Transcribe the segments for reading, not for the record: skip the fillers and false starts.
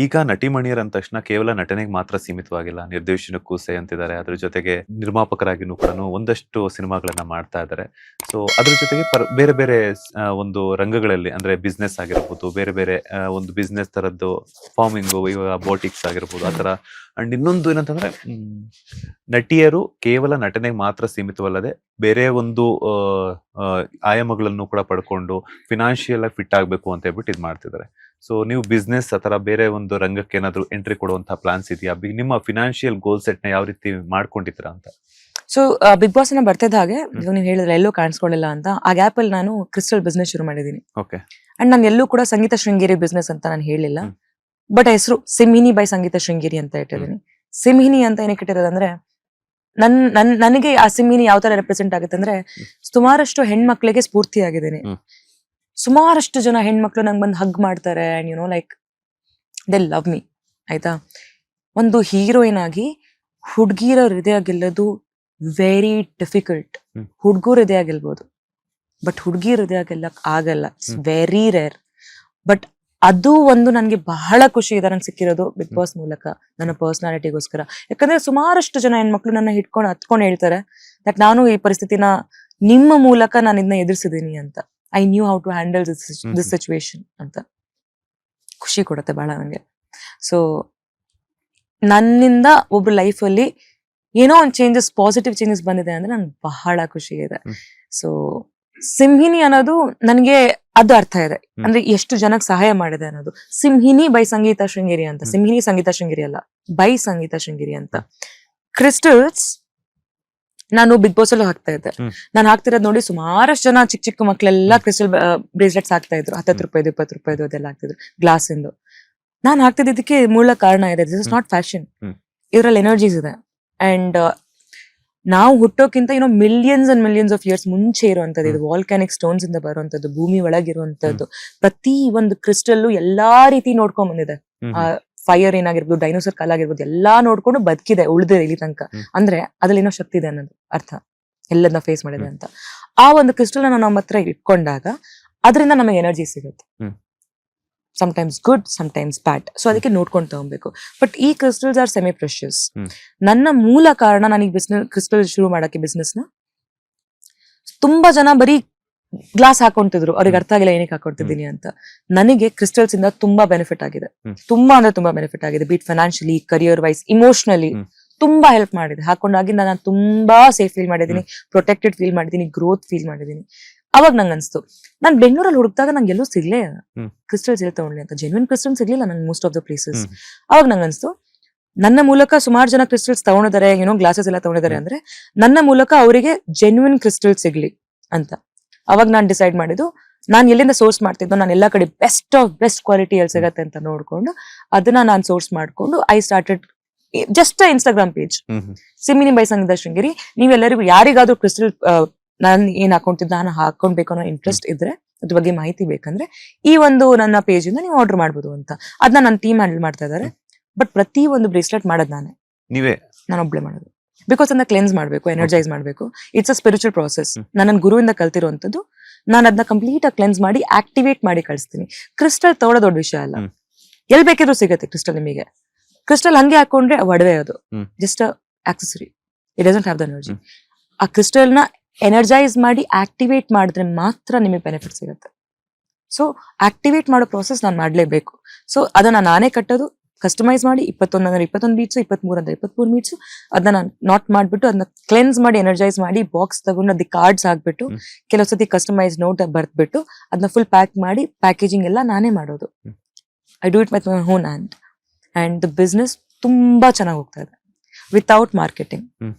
ಈಗ ನಟಿಮಣಿಯರ್ ಅಂದ ತಕ್ಷಣ ಕೇವಲ ನಟನೆಗೆ ಮಾತ್ರ ಸೀಮಿತವಾಗಿಲ್ಲ, ನಿರ್ದೇಶನಕ್ಕೂ ಸೈ ಅಂತಿದ್ದಾರೆ. ಅದ್ರ ಜೊತೆಗೆ ನಿರ್ಮಾಪಕರಾಗಿನೂ ಕೂಡ ಒಂದಷ್ಟು ಸಿನಿಮಾಗಳನ್ನ ಮಾಡ್ತಾ ಇದ್ದಾರೆ. ಸೊ ಅದ್ರ ಜೊತೆಗೆ ಬೇರೆ ಬೇರೆ ಒಂದು ರಂಗಗಳಲ್ಲಿ ಅಂದ್ರೆ ಬಿಸ್ನೆಸ್ ಆಗಿರ್ಬೋದು, ಬೇರೆ ಬೇರೆ ಒಂದು ಬಿಸ್ನೆಸ್ ತರದ್ದು ಫಾರ್ಮಿಂಗು, ಇವಾಗ ಬೋಟಿಕ್ಸ್ ಆಗಿರ್ಬೋದು ಆ ತರ. ಅಂಡ್ ಇನ್ನೊಂದು ಏನಂತಂದ್ರೆ ನಟಿಯರು ಕೇವಲ ನಟನೆಗೆ ಮಾತ್ರ ಸೀಮಿತವಲ್ಲದೆ ಬೇರೆ ಒಂದು ಆಯಾಮಗಳನ್ನು ಕೂಡ ಪಡ್ಕೊಂಡು ಫಿನಾನ್ಷಿಯಲ್ ಆಗಿ ಫಿಟ್ ಆಗ್ಬೇಕು ಅಂತ ಹೇಳ್ಬಿಟ್ಟು ಇದ್ ಮಾಡ್ತಿದ್ದಾರೆ. ಸೊ ನೀವು ಬಿಸ್ನೆಸ್ ಅಥವಾ ಬೇರೆ ಒಂದು ರಂಗಕ್ಕೆ ಏನಾದ್ರು ಎಂಟ್ರಿ ಕೊಡುವಂತಹ ಪ್ಲಾನ್ಸ್ ಇದೆಯಾ? ನಿಮ್ಮ ಫಿನಾನ್ಷಿಯಲ್ ಗೋಲ್ ಸೆಟ್ ನ ಯಾವ ರೀತಿ ಮಾಡ್ಕೊಂಡಿದ್ದೀರಾ ಅಂತ? ಸೊ ಬಿಗ್ ಬಾಸ್ ನ ಬರ್ತಿದ್ದ ಹಾಗೆ ನೀವು ಹೇಳಿದ್ರೆ ಎಲ್ಲೂ ಕಾಣಿಸ್ಕೊಳ್ಳಿಲ್ಲ ಅಂತ, ಆ ಗ್ಯಾಪ್ ಅಲ್ಲಿ ನಾನು ಕ್ರಿಸ್ಟಲ್ ಬಿಸ್ನೆಸ್ ಶುರು ಮಾಡಿದೀನಿ. ಓಕೆ. ಅಂಡ್ ನಾನು ಎಲ್ಲೂ ಕೂಡ ಸಂಗೀತ ಶೃಂಗೇರಿ ಬಿಸ್ನೆಸ್ ಅಂತ ನಾನು ಹೇಳಿಲ್ಲ, ಬಟ್ ಹೆಸರು ಸಿಂಹಿನಿ ಬೈ ಸಂಗೀತ ಶೃಂಗೇರಿ ಅಂತ ಇಟ್ಟಿದ್ದೀನಿ. ಸಿಂಹಿನಿ ಅಂತ ಏನಕ್ಕೆ ಇಟ್ಟಿರೋದಂದ್ರೆ ನನಗೆ ಆ ಸಿಂಹಿನಿ ಯಾವ ತರ ರೆಪ್ರೆಸೆಂಟ್ ಆಗುತ್ತೆ ಅಂದ್ರೆ, ಸುಮಾರಷ್ಟು ಹೆಣ್ಮಕ್ಳಿಗೆ ಸ್ಫೂರ್ತಿ ಆಗಿದ್ದೀನಿ. ಸುಮಾರಷ್ಟು ಜನ ಹೆಣ್ಮಕ್ಳು ನಂಗೆ ಬಂದು ಹಗ್ ಮಾಡ್ತಾರೆ and you know like they love me. ಆಯ್ತಾ, ಒಂದು ಹೀರೋಯಿನ್ ಆಗಿ ಹುಡ್ಗಿರ ಹೃದಯ ಗೆಲ್ಲೋದು ವೆರಿ ಡಿಫಿಕಲ್ಟ್. ಹುಡ್ಗೂರ್ ಹೃದಯ ಗೆಲ್ಬೋದು, ಬಟ್ ಹುಡ್ಗಿ ಹೃದಯ ಗೆಲ್ಲಕ್ ಆಗಲ್ಲ. It's very rare. ಬಟ್ ಅದು ಒಂದು ನನ್ಗೆ ಬಹಳ ಖುಷಿ ಇದೆ ನಂಗೆ ಸಿಕ್ಕಿರೋದು ಬಿಗ್ ಬಾಸ್ ಮೂಲಕ, ನನ್ನ ಪರ್ಸನಾಲಿಟಿಗೋಸ್ಕರ. ಯಾಕಂದ್ರೆ ಸುಮಾರಷ್ಟು ಜನ ಹೆಣ್ಮಕ್ಳು ನನ್ನ ಹತ್ಕೊಂಡು ಹೇಳ್ತಾರೆ ದಟ್ ನಾನು ಈ ಪರಿಸ್ಥಿತಿನ ನಿಮ್ಮ ಮೂಲಕ ನಾನು ಇದನ್ನ ಎದುರಿಸಿದೀನಿ ಅಂತ. I knew how to handle this situation ಅಂತ ಖುಷಿ ಕೊಡುತ್ತೆ ಬಹಳ ನಂಗೆ. ಸೊ ನನ್ನಿಂದ ಒಬ್ರು ಲೈಫಲ್ಲಿ ಏನೋ ಒಂದು ಚೇಂಜಸ್, ಪಾಸಿಟಿವ್ ಚೇಂಜಸ್ ಬಂದಿದೆ ಅಂದ್ರೆ ನಂಗೆ ಬಹಳ ಖುಷಿ ಇದೆ. ಸೊ ಸಿಂಹಿನಿ ಅನ್ನೋದು ನನಗೆ ಅದು ಅರ್ಥ ಇದೆ, ಅಂದ್ರೆ ಎಷ್ಟು ಜನಕ್ಕೆ ಸಹಾಯ ಮಾಡಿದೆ ಅನ್ನೋದು. ಸಿಂಹಿನಿ ಬೈ ಸಂಗೀತ ಶೃಂಗೇರಿ ಅಂತ, ಸಿಂಹಿನಿ ಸಂಗೀತ ಶೃಂಗೇರಿ ಅಲ್ಲ, ಬೈ ಸಂಗೀತ ಶೃಂಗೇರಿ ಅಂತ. ಕ್ರಿಸ್ಟಲ್ಸ್ ನಾನು ಬಿಗ್ ಬಾಸ್ ಅಲ್ಲೂ ಹಾಕ್ತಾ ಇದ್ದೆ. ನಾನು ಹಾಕ್ತಿರೋದ್ ನೋಡಿ ಸುಮಾರಷ್ಟು ಜನ ಚಿಕ್ಕ ಚಿಕ್ಕ ಮಕ್ಳೆಲ್ಲ ಕ್ರಿಸ್ಟಲ್ ಬ್ರೇಸ್ಲೆಟ್ಸ್ ಹಾಕ್ತಾ ಇದ್ರು. 10 ರೂಪಾಯಿದು 20 ರೂಪಾಯಿದು ಅದೆಲ್ಲ ಹಾಕ್ತಿದ್ರು, ಗ್ಲಾಸ್ ಇಂದು. ನಾನು ಹಾಕ್ತಿದ್ದಕ್ಕೆ ಮೂಲ ಕಾರಣ ಇದೆ, ದಿಸ್ ಇಸ್ ನಾಟ್ ಫ್ಯಾಷನ್. ಇದ್ರಲ್ಲಿ ಎನರ್ಜೀಸ್ ಇದೆ. ಅಂಡ್ ನಾವು ಹುಟ್ಟೋಕ್ಕಿಂತ ಏನೋ millions and millions of years ಮುಂಚೆ ಇರುವಂತದ್ದು, ಇದು ವಾಲ್ಕ್ಯಾನಿಕ್ ಸ್ಟೋನ್ಸ್ ಇಂದ ಬರುವಂತದ್ದು, ಭೂಮಿ ಒಳಗಿರುವಂತದ್ದು. ಪ್ರತಿ ಒಂದು ಕ್ರಿಸ್ಟಲ್ಲು ಎಲ್ಲಾ ರೀತಿ ನೋಡ್ಕೊಂಡ್ ಬಂದಿದೆ. ಫೈರ್ ಏನಾಗಿರ್ಬೋದು, ಡೈನೋಸರ್ ಕಾಲ ಆಗಿರ್ಬೋದು, ಎಲ್ಲಾ ನೋಡ್ಕೊಂಡು ಬದುಕಿದೆ, ಉಳಿದಿದೆ ಇಲ್ಲಿ ತನಕ. ಅಂದ್ರೆ ಅದ್ರಲ್ಲಿ ಏನೋ ಶಕ್ತಿ ಇದೆ ಅನ್ನೋದು ಅರ್ಥ, ಎಲ್ಲದನ್ನ ಫೇಸ್ ಮಾಡಿದೆ ಅಂತ. ಆ ಒಂದು ಕ್ರಿಸ್ಟಲ್ ನಾವು ನಮ್ಮ ಹತ್ರ ಇಟ್ಕೊಂಡಾಗ ಅದರಿಂದ ನಮಗೆ ಎನರ್ಜಿ ಸಿಗುತ್ತೆ. ಸಮಟೈಮ್ಸ್ ಗುಡ್, ಸಮಟೈಮ್ಸ್ ಬ್ಯಾಡ್. ಸೊ ಅದಕ್ಕೆ ನೋಡ್ಕೊಂಡು ತಗೊಬೇಕು. ಬಟ್ ಈ ಕ್ರಿಸ್ಟಲ್ಸ್ ಆರ್ ಸೆಮಿ ಪ್ರೆಷಿಯಸ್. ನನ್ನ ಮೂಲ ಕಾರಣ ನಾನು ಈ ಕ್ರಿಸ್ಟಲ್ ಶುರು ಮಾಡಕ್ಕೆ ಬಿಸ್ನೆಸ್ ನ, ತುಂಬಾ ಜನ ಬರೀ ಗ್ಲಾಸ್ ಹಾಕೊಂತಿದ್ರು, ಅವ್ರಿಗೆ ಅರ್ಥ ಆಗಿಲ್ಲ ಏನಕ್ಕೆ ಹಾಕೊಳ್ತಿದ್ದೀನಿ ಅಂತ. ನನಗೆ ಕ್ರಿಸ್ಟಲ್ಸ್ ಇಂದ ತುಂಬಾ ಬೆನಿಫಿಟ್ ಆಗಿದೆ, ತುಂಬಾ ಅಂದ್ರೆ ತುಂಬಾ ಬೆನಿಫಿಟ್ ಆಗಿದೆ. Be it financially, career wise, emotionally ತುಂಬಾ ಹೆಲ್ಪ್ ಮಾಡಿದೆ. ಹಾಕೊಂಡಾಗಿಂದ ನಾನು ತುಂಬಾ ಸೇಫ್ ಫೀಲ್ ಮಾಡಿದೀನಿ, ಪ್ರೊಟೆಕ್ಟೆಡ್ ಫೀಲ್ ಮಾಡಿದೀನಿ, ಗ್ರೋತ್ ಫೀಲ್ ಮಾಡಿದೀನಿ. ಅವಾಗ ನಂಗೆ ಅನ್ಸ್ತು, ನಾನ್ ಬೆಂಗಳೂರಲ್ಲಿ ಹುಡುಕ್ದಾಗ ನಂಗೆ ಎಲ್ಲೂ ಸಿಗ್ಲೇ ಕ್ರಿಸ್ಟಲ್ಸ್ ಎಲ್ಲಿ ತಗೊಂಡ್ಲಿ ಅಂತ. ಜೆನ್ಯೂನ್ ಕ್ರಿಸ್ಟಲ್ ಸಿಗ್ಲಿಲ್ಲ ನಂಗೆ ಮೋಸ್ಟ್ ಆಫ್ ದ ಪ್ಲೇಸಸ್. ಅವಾಗ ನಂಗೆ ಅನ್ಸ್ತು, ನನ್ನ ಮೂಲಕ ಸುಮಾರು ಜನ ಕ್ರಿಸ್ಟಲ್ಸ್ ತಗೊಂಡಿದ್ದಾರೆ, ಏನೋ ಗ್ಲಾಸಸ್ ಎಲ್ಲ ತಗೊಂಡಿದ್ದಾರೆ ಅಂದ್ರೆ ನನ್ನ ಮೂಲಕ ಅವರಿಗೆ ಜೆನ್ಯೂನ್ ಕ್ರಿಸ್ಟಲ್ ಸಿಗ್ಲಿ ಅಂತ. ಅವಾಗ ನಾನು ಡಿಸೈಡ್ ಮಾಡಿದ್ದು, ನಾನು ಎಲ್ಲಿಂದ ಸೋರ್ಸ್ ಮಾಡ್ತಿದ್ದೋ, ನಾನು ಎಲ್ಲಾ ಕಡೆ ಬೆಸ್ಟ್ ಆಫ್ ಬೆಸ್ಟ್ ಕ್ವಾಲಿಟಿ ಎಲ್ಲಿ ಸಿಗತ್ತೆ ಅಂತ ನೋಡ್ಕೊಂಡು ಅದನ್ನ ನಾನು ಸೋರ್ಸ್ ಮಾಡ್ಕೊಂಡು I started just Instagram page, Simhini by Sangeetha Sringeri. ನೀವೆಲ್ಲರಿಗೂ ಯಾರಿಗಾದ್ರೂ ಕ್ರಿಸ್ಟಲ್ ನಾನು ಏನ್ ಹಾಕೊಂತಿದ್ದ ನಾನು ಹಾಕೊಂಡ್ಬೇಕು ಅನ್ನೋ ಇಂಟ್ರೆಸ್ಟ್ ಇದ್ರೆ, ಅದ್ರ ಬಗ್ಗೆ ಮಾಹಿತಿ ಬೇಕಂದ್ರೆ ಈ ಒಂದು ನನ್ನ ಪೇಜ್ ಇಂದ ನೀವು ಆರ್ಡರ್ ಮಾಡ್ಬೋದು ಅಂತ. ಅದನ್ನ ನನ್ನ ಟೀಮ್ ಹ್ಯಾಂಡಲ್ ಮಾಡ್ತಾ ಇದಾರೆ. ಬಟ್ ಪ್ರತಿ ಒಂದು ಬ್ರೇಸ್ಲೆಟ್ ಮಾಡೋದು ನಾನು ಒಬ್ಳೆ ಮಾಡೋದು. ಬಿಕಾಸ್ ಅದನ್ನ ಕ್ಲೆನ್ಸ್ ಮಾಡ್ಬೇಕು, ಎನರ್ಜೈಸ್ ಮಾಡ್ಬೇಕು. It's a spiritual process. ನನ್ನ ಗುರುವಿಂದ ಕಲ್ತಿರುವಂತದ್ದು. ನಾನು ಅದನ್ನ ಕಂಪ್ಲೀಟ್ ಆಗಿ ಕ್ಲೆನ್ಸ್ ಮಾಡಿ ಆಕ್ಟಿವೇಟ್ ಮಾಡಿ ಕಳಿಸ್ತೀನಿ. ಕ್ರಿಸ್ಟಲ್ ತಗೊಳ್ಳೋ ದೊಡ್ಡ ವಿಷಯ ಅಲ್ಲ, ಎಲ್ ಬೇಕಿದ್ರು ಸಿಗುತ್ತೆ ಕ್ರಿಸ್ಟಲ್ ನಿಮಗೆ. ಕ್ರಿಸ್ಟಲ್ ಹಂಗೆ ಹಾಕೊಂಡ್ರೆ ಒಡವೆ, ಅದು just accessory, it doesn't have the energy. ಆ ಕ್ರಿಸ್ಟಲ್ ನ ಎನರ್ಜೈಸ್ ಮಾಡಿ ಆಕ್ಟಿವೇಟ್ ಮಾಡಿದ್ರೆ ಮಾತ್ರ ನಿಮಗೆ ಬೆನಿಫಿಟ್ ಸಿಗುತ್ತೆ. ಸೊ ಆಕ್ಟಿವೇಟ್ ಮಾಡೋ ಪ್ರಾಸೆಸ್ ನಾನು ಮಾಡ್ಲೇಬೇಕು. ಸೊ ಅದನ್ನ ನಾನೇ ಕಟ್ಟೋದು, ಕಸ್ಟಮೈಸ್ ಮಾಡಿ 21 ಅಂದ್ರೆ 21 ಬೀಟ್ಸ್, 23 ಅಂದ್ರೆ 23 ಬೀಟ್ಸ್. ಅದನ್ನ ನಾನು ನಾಟ್ ಮಾಡ್ಬಿಟ್ಟು ಅದನ್ನ ಕ್ಲೆನ್ಸ್ ಮಾಡಿ ಎನರ್ಜೈಸ್ ಮಾಡಿ ಬಾಕ್ಸ್ ತಗೊಂಡು ಅದಕ್ಕೆ ಕಾರ್ಡ್ಸ್ ಹಾಕ್ಬಿಟ್ಟು, ಕೆಲವು ಸತಿ ಕಸ್ಟಮೈಸ್ ನೋಟ್ ಬರ್ದ್ಬಿಟ್ಟು ಅದನ್ನ ಫುಲ್ ಪ್ಯಾಕ್ ಮಾಡಿ ಪ್ಯಾಕೇಜಿಂಗ್ ಎಲ್ಲ ನಾನೇ ಮಾಡೋದು. I do it with my own hand. And the business ತುಂಬಾ ಚೆನ್ನಾಗಿ ಹೋಗ್ತಾ ಇದೆ ವಿತೌಟ್ ಮಾರ್ಕೆಟಿಂಗ್.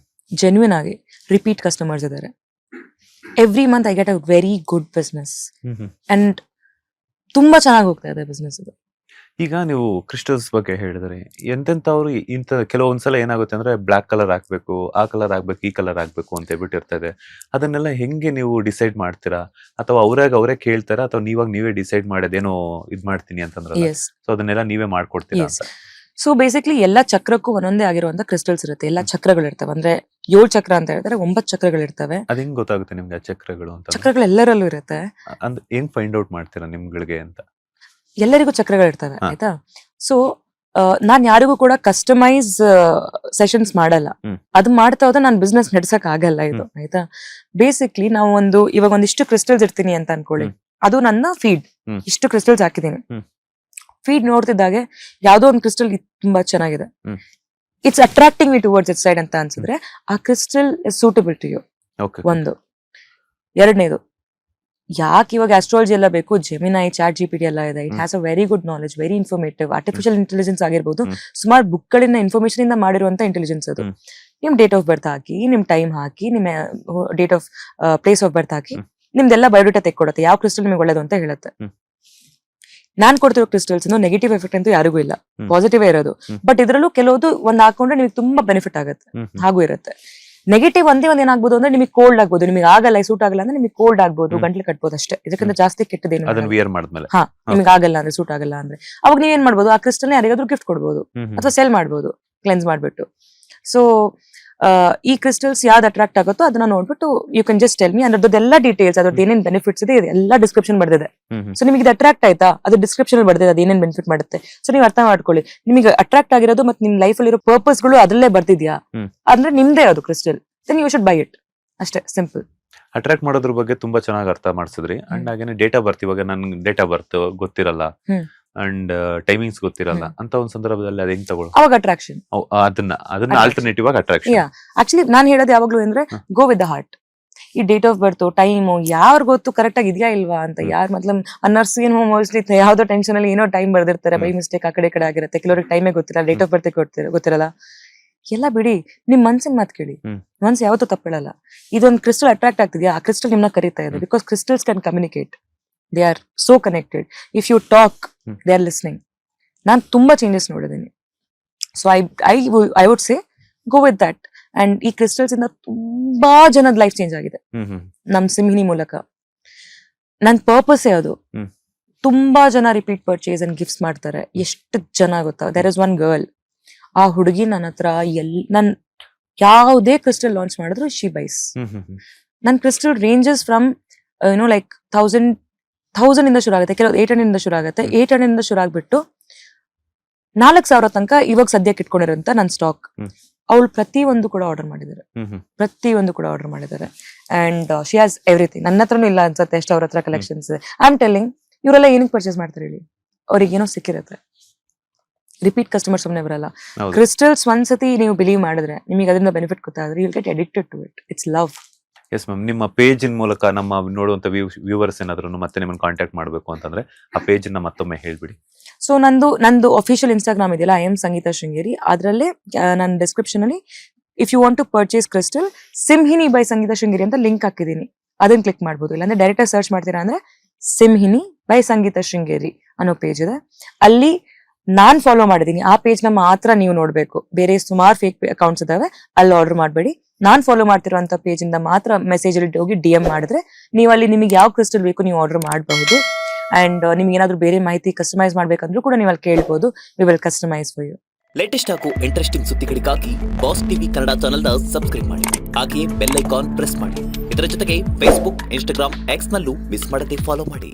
ಜೆನ್ಯೂನ್ ಆಗಿ ರಿಪೀಟ್ ಕಸ್ಟಮರ್ಸ್ ಇದ್ದಾರೆ. Every month I get a very good business and ತುಂಬಾ ಚೆನ್ನಾಗಿ ಹೋಗ್ತಾ ಇದೆ ಬಿಸ್ನೆಸ್ ಇದು. ಈಗ ನೀವು ಕ್ರಿಸ್ಟಲ್ಸ್ ಬಗ್ಗೆ ಹೇಳಿದ್ರಿ, ಎಂತೆಂತವ್ರು ಇಂತ ಕೆಲವೊಂದ್ಸಲ ಏನಾಗುತ್ತೆ ಅಂದ್ರೆ ಬ್ಲಾಕ್ ಕಲರ್ ಹಾಕ್ಬೇಕು, ಆ ಕಲರ್ ಆಗ್ಬೇಕು, ಈ ಕಲರ್ ಆಗ್ಬೇಕು ಅಂತ ಹೇಳ್ಬಿಟ್ಟು ಇರ್ತದೆ. ಅದನ್ನೆಲ್ಲ ಹೆಂಗೆ ನೀವು ಡಿಸೈಡ್ ಮಾಡ್ತೀರಾ? ಅಥವಾ ಅವರೇ ಕೇಳ್ತಾರಾ, ಅಥವಾ ನೀವೇ ಡಿಸೈಡ್ ಮಾಡೋದೇನೋ ಇದ್ ಮಾಡ್ತೀನಿ ಅಂತಂದ್ರೆ ಸೊ ಅದನ್ನೆಲ್ಲ ನೀವೇ ಮಾಡ್ಕೊಡ್ತೀರಾ ಅಂತ? ಸೊ ಬೇಸಿಕ್ಲಿ ಎಲ್ಲಾ ಚಕ್ರಕ್ಕೂ ಒಂದೊಂದೇ ಆಗಿರುವಂತ ಕ್ರಿಸ್ಟಲ್ಸ್ ಇರುತ್ತೆ. ಎಲ್ಲಾ ಚಕ್ರಗಳು ಇರ್ತವೆ. ಅಂದ್ರೆ 7 ಚಕ್ರ ಅಂತ ಹೇಳ್ತಾರೆ, 9 ಚಕ್ರಗಳು ಇರ್ತವೆ. ಅದ್ ಹೆಂಗ್ ಗೊತ್ತಾಗುತ್ತೆ ನಿಮ್ಗೆ ಆ ಚಕ್ರಗಳು ಅಂತ? ಚಕ್ರಗಳು ಎಲ್ಲರಲ್ಲೂ ಇರುತ್ತೆ. ಹೆಂಗ್ ಫೈಂಡ್ ಔಟ್ ಮಾಡ್ತೀರಾ ನಿಮ್ಗಳಿಗೆ ಅಂತ? ಎಲ್ಲರಿಗೂ ಚಕ್ರಗಳು ಇರ್ತವೆ, ಆಯ್ತಾ? ಸೊ ನಾನ್ ಯಾರಿಗೂ ಕೂಡ ಕಸ್ಟಮೈಸ್ ಸೆಷನ್ಸ್ ಮಾಡಲ್ಲ. ಅದು ಮಾಡ್ತಾ ಹೋದ್ರೆ ನಾನು ಬಿಸ್ನೆಸ್ ನಡ್ಸಕ್ ಆಗಲ್ಲ ಇದು, ಆಯ್ತಾ. ಬೇಸಿಕ್ಲಿ ನಾವು ಇವಾಗ ಒಂದಿಷ್ಟು ಕ್ರಿಸ್ಟಲ್ಸ್ ಇರ್ತೀನಿ ಅಂತ ಅನ್ಕೊಳ್ಳಿ, ಅದು ನನ್ನ ಫೀಡ್, ಇಷ್ಟು ಕ್ರಿಸ್ಟಲ್ಸ್ ಹಾಕಿದೀನಿ. ಫೀಡ್ ನೋಡ್ತಿದ್ದಾಗೆ ಯಾವ್ದೋ ಒಂದು ಕ್ರಿಸ್ಟಲ್ ತುಂಬಾ ಚೆನ್ನಾಗಿದೆ, it's attracting me towards it side ಅಂತ ಅನ್ಸಿದ್ರೆ ಆ crystal is suitable to you. ಒಂದು. ಎರಡನೇದು, ಯಾಕೆ ಇವಾಗ ಆಸ್ಟ್ರಾಲಜಿ ಎಲ್ಲ ಬೇಕು, ಜೆಮಿನೈ, ಚಾಟ್ GPT ಎಲ್ಲ ಇದೆ. It has a very good knowledge, very informative. Artificial intelligence ಆಗಿರ್ಬೋದು, ಸುಮಾರು ಬುಕ್ ಗಳಿಂದ ಇನ್ಫಾರ್ಮೇಶನ್ ಇಂದ ಮಾಡಿರುವಂತ ಇಂಟೆಲಿಜೆನ್ಸ್ ಅದು. ನಿಮ್ ಡೇಟ್ ಆಫ್ ಬರ್ತ್ ಹಾಕಿ, ನಿಮ್ ಟೈಮ್ ಹಾಕಿ, ನಿಮ್ಮ date of place of birth ಹಾಕಿ, ನಿಮ್ದೆಲ್ಲ ಬಯೋಡೇಟಾ ತೆಕ್ಕೊಡುತ್ತೆ, ಯಾವ ಕ್ರಿಸ್ಟಲ್ ನಿಮಗೆ ಒಳ್ಳೇದು ಅಂತ ಹೇಳುತ್ತೆ. ನಾನ್ ಕೊಡ್ತಿರೋ ಕ್ರಿಸ್ಟಲ್ಸ್ ನೆಗೆಟಿವ್ ಎಫೆಕ್ಟ್ ಅಂತೂ ಯಾರಿಗೂ ಇಲ್ಲ, ಪಾಸಿಟಿವ್ ಇರೋದು. ಬಟ್ ಇದ್ರಲ್ಲೂ ಕೆಲವೊಂದು ಒಂದ್ ಹಾಕೊಂಡ್ರೆ ನಿಮಗೆ ತುಂಬಾ ಬೆನಿಫಿಟ್ ಆಗುತ್ತೆ, ಹಾಗೂ ಇರುತ್ತೆ. ನೆಗೆಟಿವ್ ಒಂದ್ ಏನಾಗ್ಬೋದು ಅಂದ್ರೆ ನಿಮಗೆ ಕೋಲ್ಡ್ ಆಗ್ಬೋದು, ನಿಮಗೆ ಆಗಲ್ಲ, ಸೂಟ್ ಆಗಲ್ಲ ಅಂದ್ರೆ ನಿಮಗೆ ಕೋಲ್ಡ್ ಆಗ್ಬೋದು, ಗಂಟ್ಲು ಕಟ್ಬೋದು ಅಷ್ಟೇ. ಇದಕ್ಕಿಂತ ಜಾಸ್ತಿ ಕೆಟ್ಟದೇನು ಹಾ, ನಿಮ್ಗೆ ಆಗಲ್ಲ ಅಂದ್ರೆ, ಸೂಟ್ ಆಗಲ್ಲ ಅಂದ್ರೆ ಅವಾಗ ನೀವೇನ್ ಮಾಡ್ಬೋದು, ಆ ಕ್ರಿಸ್ಟಲ್ ಯಾರಿಗಾದ್ರೂ ಗಿಫ್ಟ್ ಕೊಡ್ಬೋದು ಅಥವಾ ಸೆಲ್ ಮಾಡ್ಬೋದು, ಕ್ಲೆನ್ಸ್ ಮಾಡ್ಬಿಟ್ಟು. ಸೊ ಈ ಕ್ರಿಸ್ಟಲ್ಸ್ ಯಾವ್ದು ಅಟ್ರಾಕ್ಟ್ ಆಗುತ್ತೋ ಅದನ್ನ ನೋಡ್ಬಿಟ್ಟು you can just tell me, ಅದ್ರದ್ದೆಲ್ಲ ಡೀಟೇಲ್ಸ್, ಅದ್ರದ್ದು ಏನೇನ್ ಬೆನಿಫಿಟ್ಸ್ ಇದೆ ಎಲ್ಲ ಡಿಸ್ಕ್ರಿಪ್ಷನ್ ಬರ್ದಿದೆ. ಸೊ ನಿಮಗೆ ಇದು ಅಟ್ರಾಕ್ಟ್ ಆಯ್ತಾ, ಅದು ಡಿಸ್ಕ್ರಿಪ್ಷನ್ ಬರ್ದಿದೆ, ಅದು ಏನೇನ್ ಬೆನಿಫಿಟ್ ಮಾಡುತ್ತೆ. ಸೊ ನೀವು ಅರ್ಥ ಮಾಡ್ಕೊಳ್ಳಿ, ನಿಮಗೆ ಅಟ್ರಾಕ್ಟ್ ಆಗಿರೋದು ಮತ್ತೆ ನಿಮ್ ಲೈಫ್ ಅಲ್ಲಿ ಇರೋ ಪರ್ಪಸ್ ಗಳು ಅದ್ರಲ್ಲೇ ಬರ್ತಿದ್ಯಾ ಅಂದ್ರೆ ನಿಮ್ದೇ ಅದು crystal, then you should buy it, ಅಷ್ಟೇ, ಸಿಂಪಲ್. ಅಟ್ರಾಕ್ಟ್ ಮಾಡೋದ್ರ ಬಗ್ಗೆ ತುಂಬಾ ಚೆನ್ನಾಗಿ ಅರ್ಥ ಮಾಡಿಸಿದ್ರಿ. ಅಂಡ್ ಹಾಗೇನೆ ಡೇಟ್ ಆಫ್ ಬರ್ತ್, ಇವಾಗ ನನ್ ಡೇಟ್ ಆಫ್ ಬರ್ತ್ ಗೊತ್ತಿರಲ್ಲ ಅಂಡ್ ಟೈಮಿಂಗ್ಸ್ ಗೊತ್ತಿರಲ್ಲ ಅಂತ ಒಂದ್ ಸಂದರ್ಭದಲ್ಲಿ ಅದ್ ಹೆಂಗ್ ತಗೊಳ್ಳೋ, ಅವಾಗ ಅಟ್ರಾಕ್ಷನ್, ಅದನ್ನ ಆಲ್ಟರ್ನೇಟಿವ್ ಆಗಿ ಅಟ್ರಾಕ್ಷನ್. ಆಕ್ಚುಲಿ ನಾನ್ ಹೇಳೋದು ಯಾವಾಗ್ಲೂ ಅಂದ್ರೆ ಗೋ ವಿತ್ ದ ಹಾರ್ಟ್. ಈ ಡೇಟ್ ಆಫ್ ಬರ್ತ್, ಟೈಮು ಯಾರು ಗೊತ್ತು ಕರೆಕ್ಟ್ ಆಗಿ ಇದೆಯಾ ಇಲ್ವಾ ಅಂತ. ಯಾರು ಮತ್ಲಬ್ ನರ್ಸಿಂಗ್ ಹೋಮ್ ಮೋಸ್ಟ್ಲಿ ಯಾವ್ದೋ ಟೆನ್ಷನ್ ಅಲ್ಲಿ ಏನೋ ಟೈಮ್ ಬರ್ದಿರ್ತಾರೆ, ಬೈ ಮಿಸ್ಟೇಕ್ ಆ ಕಡೆ ಆಗಿರುತ್ತೆ. ಕೆಲವ್ರಿಗೆ ಟೈಮೇ ಗೊತ್ತಿರಲ್ಲ, ಡೇಟ್ ಆಫ್ ಬರ್ತ್ ಗೊತ್ತಿರಲ್ಲ. ಎಲ್ಲ ಬಿಡಿ, ನಿಮ್ ಮನ್ಸಿನ ಮಾತು ಕೇಳಿ, ಮನ್ಸು ಯಾವತ್ತೂ ತಪ್ಪಿಳಲ್ಲ. ಇದೊಂದು ಕ್ರಿಸ್ಟಲ್ ಅಟ್ರಾಕ್ಟ್ ಆಗ್ತಿದ್ಯಾ, ಆ ಕ್ರಿಸ್ಟಲ್ ನಿಮ್ನ ಕರೀತಾ ಇದೆ. Because crystals can communicate, they are so connected. If you talk, they are listening. ನಾನ್ ತುಂಬಾ ಚೇಂಜಸ್ ನೋಡಿದ್ದೀನಿ. So I would say go with that. And ಈ ಕ್ರಿಸ್ಟಲ್ಸ್ ಇಂದ ತುಂಬಾ ಜನದ ಲೈಫ್ ಚೇಂಜ್ ಆಗಿದೆ ನಮ್ ಸಿಂಹಿನಿ ಮೂಲಕ. ನನ್ ಪರ್ಪಸೇ ಅದು. ತುಂಬಾ ಜನ ರಿಪೀಟ್ ಪರ್ಚೇಸ್ ಅಂಡ್ ಗಿಫ್ಟ್ಸ್ ಮಾಡ್ತಾರೆ. ಎಷ್ಟು ಜನ ಗೊತ್ತಾ, ದೇರ್ ಇಸ್ ಒನ್ ಗರ್ಲ್, ಆ ಹುಡುಗಿ ನನ್ನ ಹತ್ರ ನನ್ ಯಾವುದೇ ಕ್ರಿಸ್ಟಲ್ ಲಾಂಚ್ ಮಾಡಿದ್ರು ಶಿ ಬೈಸ್. ನನ್ ಕ್ರಿಸ್ಟಲ್ ರೇಂಜಸ್ ಫ್ರಮ್ ಲೈಕ್ 1000 ಇಂದ ಶುರು ಆಗುತ್ತೆ, ಕೆಲವು 800 ಇಂದ ಶುರು ಆಗುತ್ತೆ. 800 ಇಂದ ಶುರು ಆಗ್ಬಿಟ್ಟು 4000 ತನಕ ಇವಾಗ ಸದ್ಯಕ್ಕೆ ಇಟ್ಕೊಂಡಿರೋಂತ ನನ್ ಸ್ಟಾಕ್. ಅವಳು ಪ್ರತಿಯೊಂದು ಕೂಡ ಆರ್ಡರ್ ಮಾಡಿದ್ದಾರೆ. And she has everything. ನನ್ನ ಹತ್ರನೂ ಇಲ್ಲ ಅನ್ಸತ್ತೆ ಎಷ್ಟು ಅವ್ರ ಹತ್ರ ಕಲೆಕ್ಷನ್ಸ್. ಐ ಆಮ್ ಟೆಲ್ಲಿಂಗ್, ಇವರೆಲ್ಲ ಏನಕ್ಕೆ ಪರ್ಚೇಸ್ ಮಾಡ್ತಾರೆ ಹೇಳಿ, ಅವ್ರಿಗೆ ಏನೋ ಸಿಕ್ಕಿರುತ್ತೆ. ರಿಪೀಟ್ ಕಸ್ಟಮರ್ಸ್ ಸುಮ್ಮನೆ ಬರಲ್ಲ. ಕ್ರಿಸ್ಟಲ್ಸ್ ಒಂದ್ಸತಿ ನೀವು ಬಿಲೀವ್ ಮಾಡಿದ್ರೆ, ನಿಮಗೆ ಅದರಿಂದ ಬೆನಿಫಿಟ್ ಗೊತ್ತಾದ್ರೆ, you get addicted to it. It's love. Yes ma'am, ನಿಮ್ಮ ಪೇಜ್ ಮೂಲಕ ನಮ್ಮ ನೋಡುವಂತ ವ್ಯೂವರ್ಸ್ ಏನಾದ್ರು ಮತ್ತೆ ನಿಮ್ಮನ್ನು ಕಾಂಟ್ಯಾಕ್ಟ್ ಮಾಡಬೇಕು ಅಂತಂದ್ರೆ ಆ ಪೇಜ್ ನ ಮತ್ತೊಮ್ಮೆ ಹೇಳ್ಬಿಡಿ. ಸೊ ನಂದು ಅಫಿಷಿಯಲ್ ಇನ್ಸ್ಟಾಗ್ರಾಮ್ ಇದೆಯಲ್ಲ, I am ಸಂಗೀತಾ ಶೃಂಗೇರಿ, ಅದ್ರಲ್ಲೇ ನನ್ನ ಡಿಸ್ಕ್ರಿಪ್ಷನ್ ಅಲ್ಲಿ if you want to purchase crystal, Simhini by Sangeetha Sringeri ಅಂತ ಲಿಂಕ್ ಹಾಕಿದೀನಿ, ಅದನ್ನ ಕ್ಲಿಕ್ ಮಾಡ್ಬೋದು. ಇಲ್ಲಾಂದ್ರೆ ಡೈರೆಕ್ಟ್ ಆಗಿ ಸರ್ಚ್ ಮಾಡ್ತೀರಾ ಅಂದ್ರೆ ಸಿಂಹಿನಿ ಬೈ ಸಂಗೀತಾ ಶೃಂಗೇರಿ ಅನ್ನೋ ಪೇಜ್ ಇದೆ. ಅಲ್ಲಿ ನಾನ್ ಫಾಲೋ ಮಾಡಿದೀನಿ, ಆ ಪೇಜ್ ನ ಮಾತ್ರ ನೀವು ನೋಡ್ಬೇಕು. ಬೇರೆ ಸುಮಾರು ಫೇಕ್ ಅಕೌಂಟ್ಸ್ ಇದಾವೆ, ಅಲ್ಲಿ ಆರ್ಡರ್ ಮಾಡಬೇಡಿ. ನಾನ್ ಫಾಲೋ ಮಾಡ್ತಿರುವಂತ ಪೇಜ್ ಇಂದ ಮಾತ್ರ ಮೆಸೇಜ್ ಅಲ್ಲಿ ಹೋಗಿ DM ಮಾಡಿದ್ರೆ ನೀವು ಅಲ್ಲಿ ನಿಮಗೆ ಯಾವ ಕ್ರಿಸ್ಟಲ್ ಬೇಕು ನೀವು ಆರ್ಡರ್ ಮಾಡಬಹುದು. ಅಂಡ್ ನಿಮ್ಗೆ ಏನಾದ್ರು ಬೇರೆ ಮಾಹಿತಿ ಕಸ್ಟಮೈಸ್ ಮಾಡ್ಬೇಕಂದ್ರೂ ಕೂಡ ನೀವು ಅಲ್ಲಿ ಕೇಳ್ಬೋದು. We will customise for you. Latest ಹಾಗೂ ಇಂಟ್ರೆಸ್ಟಿಂಗ್ ಸುದ್ದಿಗಳಿಗಾಗಿ ಬಾಸ್ ಟಿವಿ ಕನ್ನಡ ಚಾನೆಲ್ನ ಸಬ್ಸ್ಕ್ರೈಬ್ ಮಾಡಿ, ಹಾಗೆಯೇ ಬೆಲ್ ಐಕಾನ್ ಪ್ರೆಸ್ ಮಾಡಿ. ಇದರ ಜೊತೆಗೆ ಫೇಸ್ಬುಕ್, ಇನ್ಸ್ಟಾಗ್ರಾಮ್, X ನಲ್ಲೂ ಮಿಸ್ ಮಾಡದೆ ಫಾಲೋ ಮಾಡಿ.